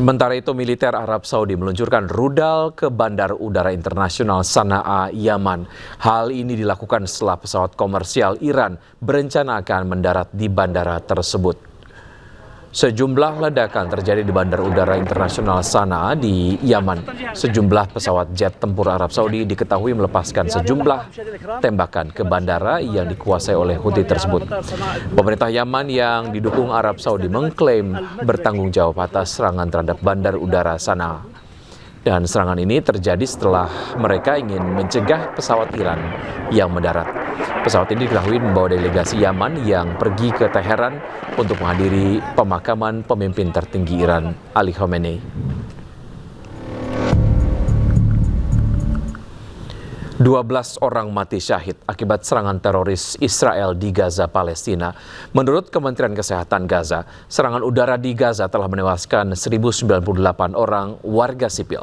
Sementara itu, militer Arab Saudi meluncurkan rudal ke Bandar Udara Internasional Sana'a, Yaman. Hal ini dilakukan setelah pesawat komersial Iran berencana akan mendarat di bandara tersebut. Sejumlah ledakan terjadi di Bandar Udara Internasional Sana'a di Yaman. Sejumlah pesawat jet tempur Arab Saudi diketahui melepaskan sejumlah tembakan ke bandara yang dikuasai oleh Houthi tersebut. Pemerintah Yaman yang didukung Arab Saudi mengklaim bertanggung jawab atas serangan terhadap Bandar Udara Sana'a. Dan serangan ini terjadi setelah mereka ingin mencegah pesawat Iran yang mendarat. Pesawat ini diketahui membawa delegasi Yaman yang pergi ke Teheran untuk menghadiri pemakaman pemimpin tertinggi Iran, Ali Khamenei. 12 orang mati syahid akibat serangan teroris Israel di Gaza, Palestina. Menurut Kementerian Kesehatan Gaza, serangan udara di Gaza telah menewaskan 1.098 orang warga sipil.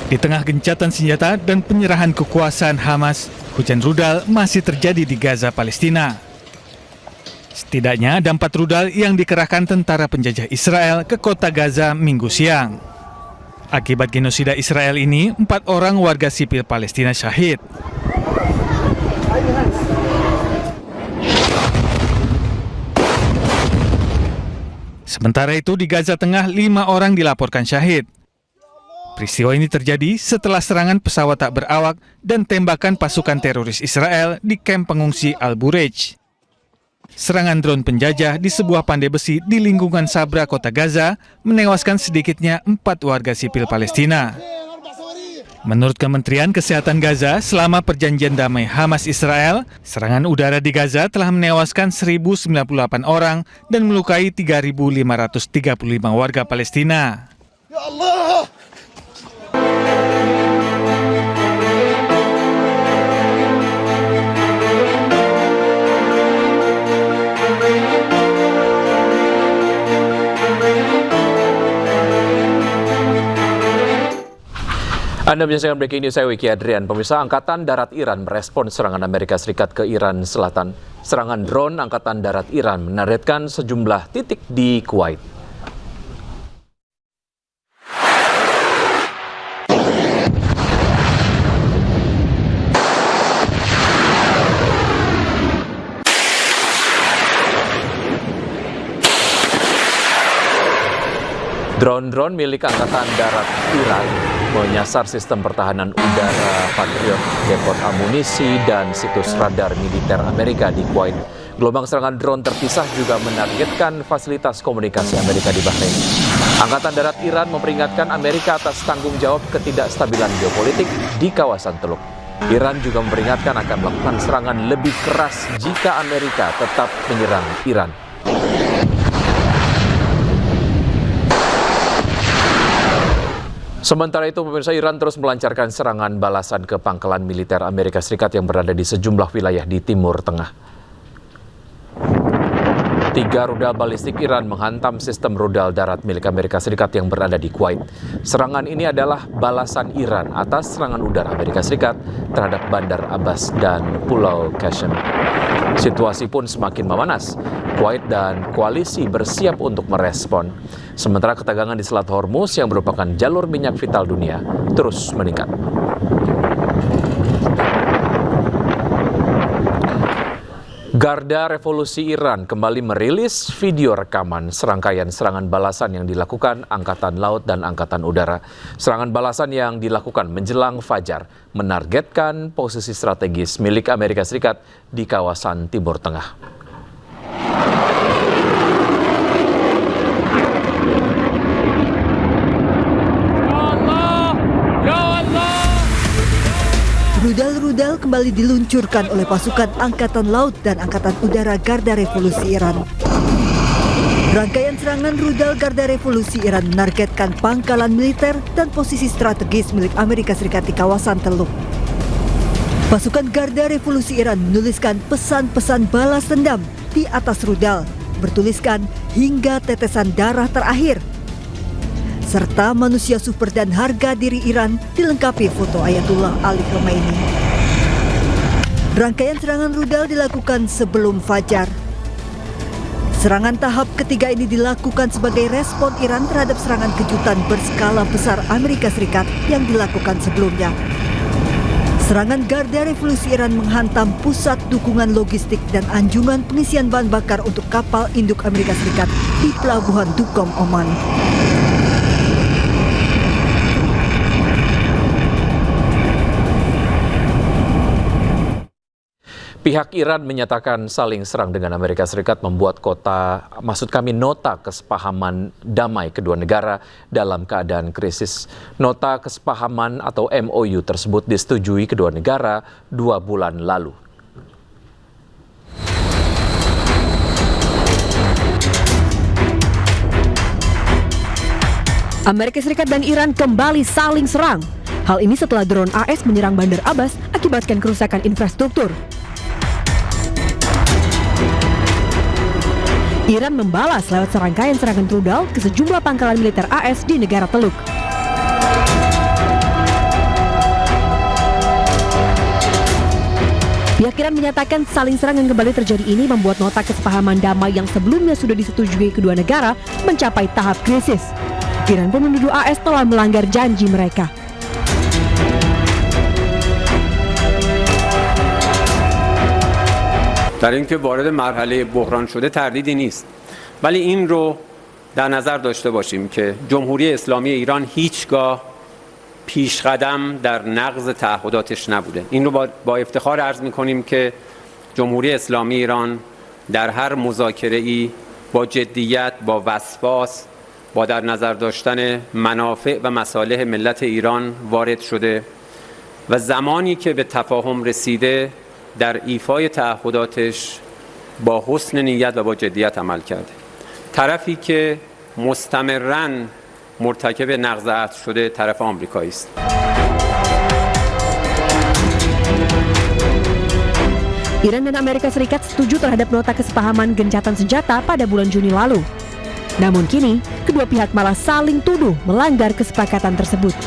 Di tengah gencatan senjata dan penyerahan kekuasaan Hamas, hujan rudal masih terjadi di Gaza, Palestina. Setidaknya ada 4 rudal yang dikerahkan tentara penjajah Israel ke kota Gaza Minggu siang. Akibat genosida Israel ini, 4 orang warga sipil Palestina syahid. Sementara itu di Gaza Tengah 5 orang dilaporkan syahid. Peristiwa ini terjadi setelah serangan pesawat tak berawak dan tembakan pasukan teroris Israel di kamp pengungsi Al-Burej. Serangan drone penjajah di sebuah pandai besi di lingkungan Sabra, kota Gaza, menewaskan sedikitnya 4 warga sipil Palestina. Menurut Kementerian Kesehatan Gaza, selama perjanjian damai Hamas-Israel, serangan udara di Gaza telah menewaskan 1.098 orang dan melukai 3.535 warga Palestina. Ya Allah! Anda menyaksikan Breaking News, saya Wiki Adrian. Pemirsa, Angkatan Darat Iran merespon serangan Amerika Serikat ke Iran Selatan. Serangan drone Angkatan Darat Iran menargetkan sejumlah titik di Kuwait. Drone-drone milik Angkatan Darat Iran menyasar sistem pertahanan udara Patriot, depot amunisi, dan situs radar militer Amerika di Kuwait. Gelombang serangan drone terpisah juga menargetkan fasilitas komunikasi Amerika di Bahrain. Angkatan Darat Iran memperingatkan Amerika atas tanggung jawab ketidakstabilan geopolitik di kawasan Teluk. Iran juga memperingatkan akan melakukan serangan lebih keras jika Amerika tetap menyerang Iran. Sementara itu, pemirsa, Iran terus melancarkan serangan balasan ke pangkalan militer Amerika Serikat yang berada di sejumlah wilayah di Timur Tengah. 3 rudal balistik Iran menghantam sistem rudal darat milik Amerika Serikat yang berada di Kuwait. Serangan ini adalah balasan Iran atas serangan udara Amerika Serikat terhadap Bandar Abbas dan Pulau Qasem. Situasi pun semakin memanas. Kuwait dan koalisi bersiap untuk merespon. Sementara ketegangan di Selat Hormuz yang merupakan jalur minyak vital dunia terus meningkat. Garda Revolusi Iran kembali merilis video rekaman serangkaian serangan balasan yang dilakukan Angkatan Laut dan Angkatan Udara. Serangan balasan yang dilakukan menjelang fajar menargetkan posisi strategis milik Amerika Serikat di kawasan Timur Tengah. Rudal-rudal kembali diluncurkan oleh pasukan Angkatan Laut dan Angkatan Udara Garda Revolusi Iran. Rangkaian serangan rudal Garda Revolusi Iran menargetkan pangkalan militer dan posisi strategis milik Amerika Serikat di kawasan Teluk. Pasukan Garda Revolusi Iran menuliskan pesan-pesan balas dendam di atas rudal, bertuliskan hingga tetesan darah terakhir. Serta manusia super dan harga diri Iran dilengkapi foto Ayatullah Ali Khamenei. Rangkaian serangan rudal dilakukan sebelum fajar. Serangan tahap ketiga ini dilakukan sebagai respon Iran terhadap serangan kejutan berskala besar Amerika Serikat yang dilakukan sebelumnya. Serangan Garda Revolusi Iran menghantam pusat dukungan logistik dan anjungan pengisian bahan bakar untuk kapal induk Amerika Serikat di Pelabuhan Duqm, Oman. Pihak Iran menyatakan saling serang dengan Amerika Serikat membuat nota kesepahaman damai kedua negara dalam keadaan krisis. Nota kesepahaman atau MOU tersebut disetujui kedua negara 2 bulan lalu. Amerika Serikat dan Iran kembali saling serang. Hal ini setelah drone AS menyerang Bandar Abbas akibatkan kerusakan infrastruktur. Iran membalas lewat serangkaian serangan rudal ke sejumlah pangkalan militer AS di negara Teluk. Pihak Iran menyatakan saling serang yang kembali terjadi ini membuat nota kesepahaman damai yang sebelumnya sudah disetujui kedua negara mencapai tahap krisis. Iran pun menuduh AS telah melanggar janji mereka. در اینکه وارد مرحله بحران شده تردیدی نیست ولی این رو در نظر داشته باشیم که جمهوری اسلامی ایران هیچگاه پیشقدم در نقض تعهداتش نبوده. این رو با افتخار عرض می‌کنیم که جمهوری اسلامی ایران در هر مذاکره‌ای با جدیت، با وسواس، با در نظر داشتن منافع و مصالح ملت ایران وارد شده و زمانی که به تفاهم رسیده در ایفای تعهداتش با حسن نیت و با جدیت عمل کرده. طرفی که مستمراً مرتکب نقض عهد شده طرف آمریکایی است. Iran dan Amerika Serikat setuju terhadap nota kesepahaman gencatan senjata pada bulan Juni lalu. Namun kini, kedua pihak malah saling tuduh melanggar kesepakatan tersebut.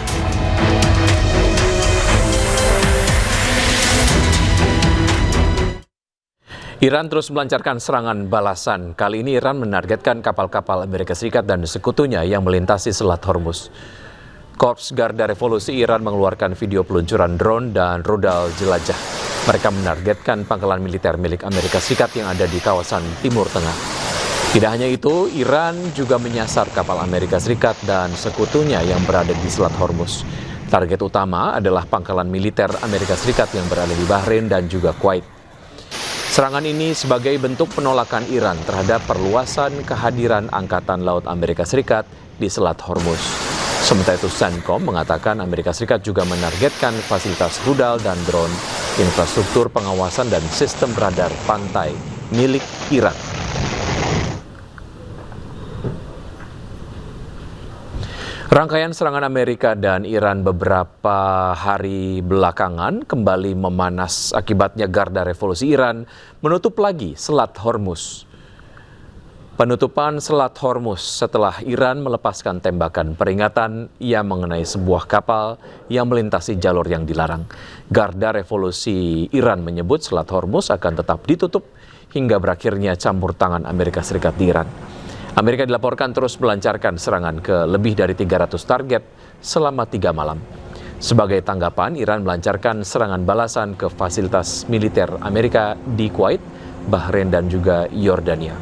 Iran terus melancarkan serangan balasan. Kali ini Iran menargetkan kapal-kapal Amerika Serikat dan sekutunya yang melintasi Selat Hormuz. Korps Garda Revolusi Iran mengeluarkan video peluncuran drone dan rudal jelajah. Mereka menargetkan pangkalan militer milik Amerika Serikat yang ada di kawasan Timur Tengah. Tidak hanya itu, Iran juga menyasar kapal Amerika Serikat dan sekutunya yang berada di Selat Hormuz. Target utama adalah pangkalan militer Amerika Serikat yang berada di Bahrain dan juga Kuwait. Serangan ini sebagai bentuk penolakan Iran terhadap perluasan kehadiran Angkatan Laut Amerika Serikat di Selat Hormuz. Sementara itu, CENTCOM mengatakan Amerika Serikat juga menargetkan fasilitas rudal dan drone, infrastruktur pengawasan dan sistem radar pantai milik Iran. Rangkaian serangan Amerika dan Iran beberapa hari belakangan kembali memanas. Akibatnya Garda Revolusi Iran menutup lagi Selat Hormuz. Penutupan Selat Hormuz setelah Iran melepaskan tembakan peringatan yang mengenai sebuah kapal yang melintasi jalur yang dilarang. Garda Revolusi Iran menyebut Selat Hormuz akan tetap ditutup hingga berakhirnya campur tangan Amerika Serikat di Iran. Amerika dilaporkan terus melancarkan serangan ke lebih dari 300 target selama 3 malam. Sebagai tanggapan, Iran melancarkan serangan balasan ke fasilitas militer Amerika di Kuwait, Bahrain, dan juga Yordania.